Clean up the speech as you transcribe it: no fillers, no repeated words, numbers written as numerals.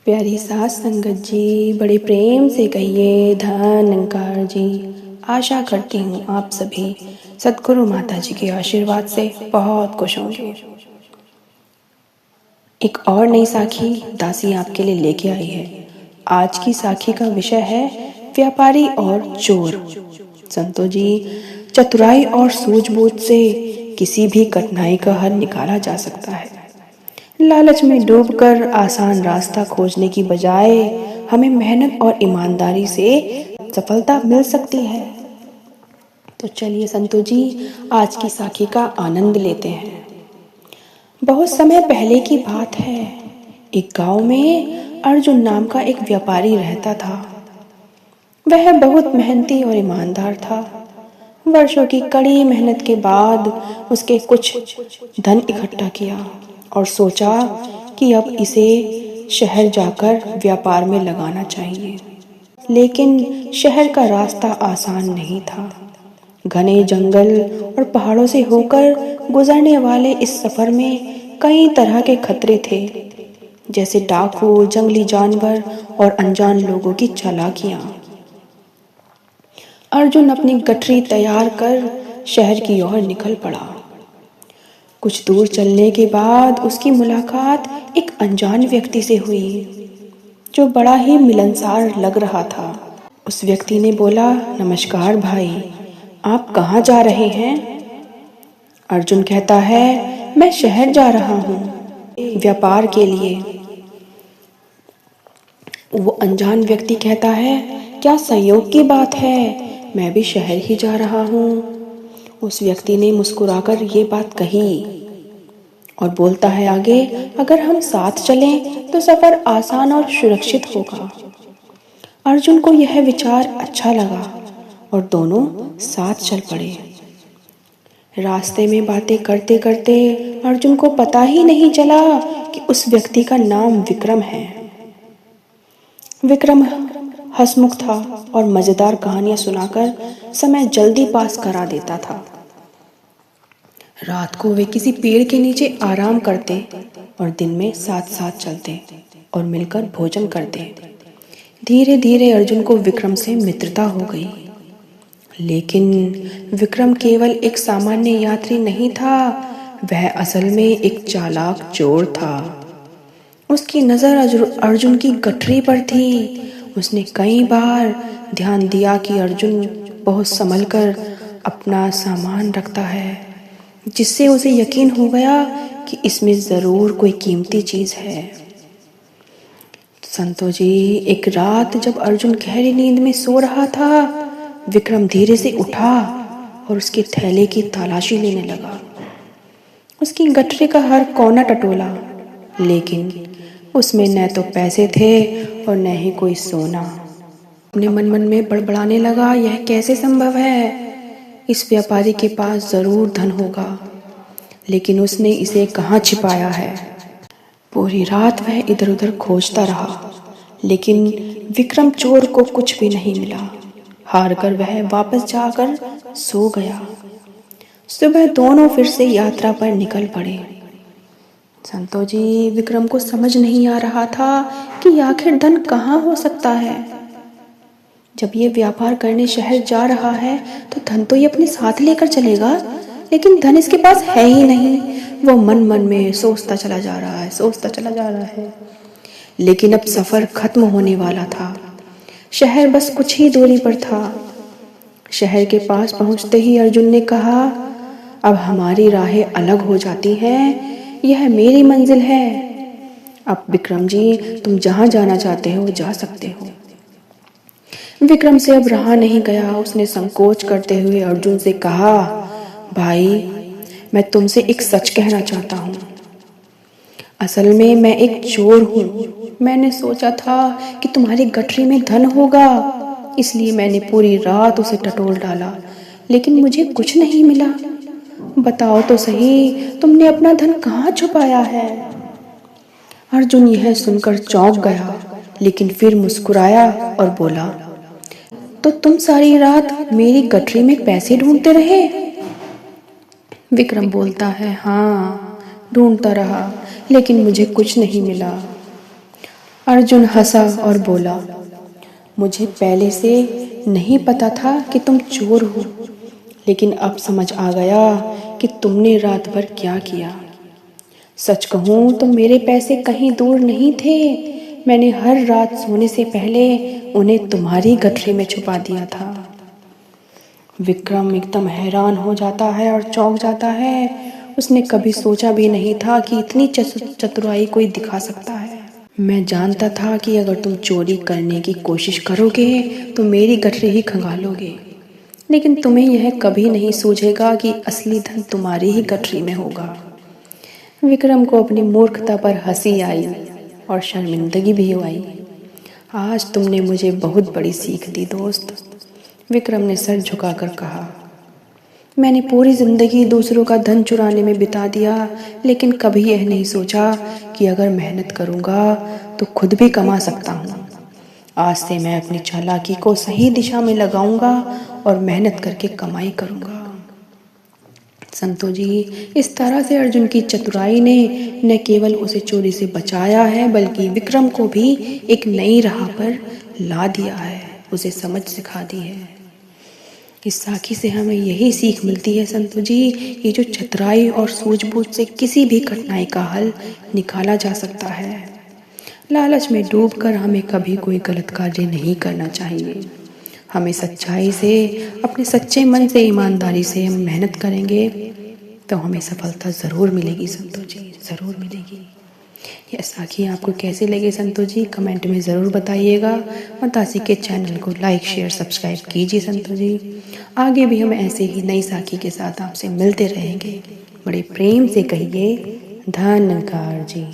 प्यारी सास संगत जी, बड़े प्रेम से कहिए धन्यकार जी। आशा करती हूँ आप सभी सद्गुरु माता जी के आशीर्वाद से बहुत खुश होंगे। एक और नई साखी दासी आपके लिए लेके आई है। आज की साखी का विषय है व्यापारी और चोर। संतो जी, चतुराई और सूझबूझ से किसी भी कठिनाई का हल निकाला जा सकता है। लालच में डूबकर आसान रास्ता खोजने की बजाय हमें मेहनत और ईमानदारी से सफलता मिल सकती है। तो चलिए संतो जी, आज की साखी का आनंद लेते हैं। बहुत समय पहले की बात है। एक गांव में अर्जुन नाम का एक व्यापारी रहता था। वह बहुत मेहनती और ईमानदार था। वर्षों की कड़ी मेहनत के बाद उसके कुछ धन इकट्ठा किया और सोचा कि अब इसे शहर जाकर व्यापार में लगाना चाहिए। लेकिन शहर का रास्ता आसान नहीं था। घने जंगल और पहाड़ों से होकर गुजरने वाले इस सफर में कई तरह के खतरे थे, जैसे डाकू, जंगली जानवर और अनजान लोगों की चालाकियां। अर्जुन अपनी गठरी तैयार कर शहर की ओर निकल पड़ा। कुछ दूर चलने के बाद उसकी मुलाकात एक अनजान व्यक्ति से हुई, जो बड़ा ही मिलनसार लग रहा था। उस व्यक्ति ने बोला, नमस्कार भाई, आप कहाँ जा रहे हैं? अर्जुन कहता है, मैं शहर जा रहा हूँ व्यापार के लिए। वो अनजान व्यक्ति कहता है, क्या संयोग की बात है, मैं भी शहर ही जा रहा हूँ। उस व्यक्ति ने मुस्कुराकर ये बात कही और बोलता है आगे, अगर हम साथ चलें तो सफर आसान और सुरक्षित होगा। अर्जुन को यह विचार अच्छा लगा और दोनों साथ चल पड़े। रास्ते में बातें करते करते अर्जुन को पता ही नहीं चला कि उस व्यक्ति का नाम विक्रम है। विक्रम हंसमुख था और मजेदार कहानियां सुनाकर समय जल्दी पास करा देता था। रात को वे किसी पेड़ के नीचे आराम करते और दिन में साथ साथ चलते और मिलकर भोजन करते। धीरे धीरे अर्जुन को विक्रम से मित्रता हो गई। लेकिन विक्रम केवल एक सामान्य यात्री नहीं था, वह असल में एक चालाक चोर था। उसकी नजर अर्जुन की गठरी पर थी। उसने कई बार ध्यान दिया कि अर्जुन बहुत संभलकर अपना सामान रखता है, जिससे उसे यकीन हो गया कि इसमें जरूर कोई कीमती चीज है। संतो जी, एक रात जब अर्जुन गहरी नींद में सो रहा था, विक्रम धीरे से उठा और उसके थैले की तलाशी लेने लगा। उसकी गठरी का हर कोना टटोला, लेकिन उसमें न तो पैसे थे और न ही कोई सोना। अपने मन में बड़बड़ाने लगा, यह कैसे संभव है? इस व्यापारी के पास जरूर धन होगा, लेकिन उसने इसे कहाँ छिपाया है? पूरी रात वह इधर उधर खोजता रहा, लेकिन विक्रम चोर को कुछ भी नहीं मिला। हार कर वह वापस जाकर सो गया। सुबह दोनों फिर से यात्रा पर निकल पड़े। संतो जी, विक्रम को समझ नहीं आ रहा था कि आखिर धन कहाँ हो सकता है। जब ये व्यापार करने शहर जा रहा है तो धन तो ये अपने साथ लेकर चलेगा, लेकिन धन इसके पास है ही नहीं। वो मन में सोचता चला जा रहा है। लेकिन अब सफर खत्म होने वाला था। शहर बस कुछ ही दूरी पर था। शहर के पास पहुंचते ही अर्जुन ने कहा, अब हमारी राहें अलग हो जाती हैं, यह मेरी मंजिल है। अब विक्रम जी, तुम जहां जाना चाहते हो जा सकते हो। विक्रम से अब रहा नहीं गया। उसने संकोच करते हुए अर्जुन से कहा, भाई, मैं तुमसे एक सच कहना चाहता हूँ। असल में मैं एक चोर हूँ। मैंने सोचा था कि तुम्हारी गठरी में धन होगा, इसलिए मैंने पूरी रात उसे टटोल डाला, लेकिन मुझे कुछ नहीं मिला। बताओ तो सही, तुमने अपना धन कहाँ छुपाया है? अर्जुन यह सुनकर चौंक गया, लेकिन फिर मुस्कुराया और बोला, तो तुम सारी रात मेरी गठरी में पैसे ढूंढते रहे? विक्रम बोलता है, हाँ, ढूंढता रहा, लेकिन मुझे कुछ नहीं मिला। अर्जुन हंसा और बोला, मुझे पहले से नहीं पता था कि तुम चोर हो, लेकिन अब समझ आ गया कि तुमने रात भर क्या किया। सच कहूँ तो मेरे पैसे कहीं दूर नहीं थे। मैंने हर रात सोने से पहले उन्हें तुम्हारी गठरी में छुपा दिया था। विक्रम एकदम हैरान हो जाता है और चौंक जाता है। उसने कभी सोचा भी नहीं था कि इतनी चतुराई कोई दिखा सकता है। मैं जानता था कि अगर तुम चोरी करने की कोशिश करोगे तो मेरी गठरी ही खंगालोगे, लेकिन तुम्हें यह कभी नहीं सूझेगा कि असली धन तुम्हारी ही गठरी में होगा। विक्रम को अपनी मूर्खता पर हंसी आई और शर्मिंदगी भी आई। आज तुमने मुझे बहुत बड़ी सीख दी दोस्त, विक्रम ने सर झुकाकर कहा। मैंने पूरी जिंदगी दूसरों का धन चुराने में बिता दिया, लेकिन कभी यह नहीं सोचा कि अगर मेहनत करूँगा तो खुद भी कमा सकता हूँ। आज से मैं अपनी चालाकी को सही दिशा में लगाऊंगा और मेहनत करके कमाई करूँगा। संतो जी, इस तरह से अर्जुन की चतुराई ने न केवल उसे चोरी से बचाया है, बल्कि विक्रम को भी एक नई राह पर ला दिया है, उसे समझ सिखा दी है। इस साखी से हमें यही सीख मिलती है संतो जी, ये जो चतुराई और सूझबूझ से किसी भी कठिनाई का हल निकाला जा सकता है। लालच में डूबकर हमें कभी कोई गलत कार्य नहीं करना चाहिए। हमें सच्चाई से, अपने सच्चे मन से, ईमानदारी से हम मेहनत करेंगे तो हमें सफलता ज़रूर मिलेगी संतो जी, ज़रूर मिलेगी। यह साखी आपको कैसे लगे संतो जी, कमेंट में ज़रूर बताइएगा और दासी के चैनल को लाइक शेयर सब्सक्राइब कीजिए संतो जी। आगे भी हम ऐसे ही नई साखी के साथ आपसे मिलते रहेंगे। बड़े प्रेम से कहिए धन्यकार जी।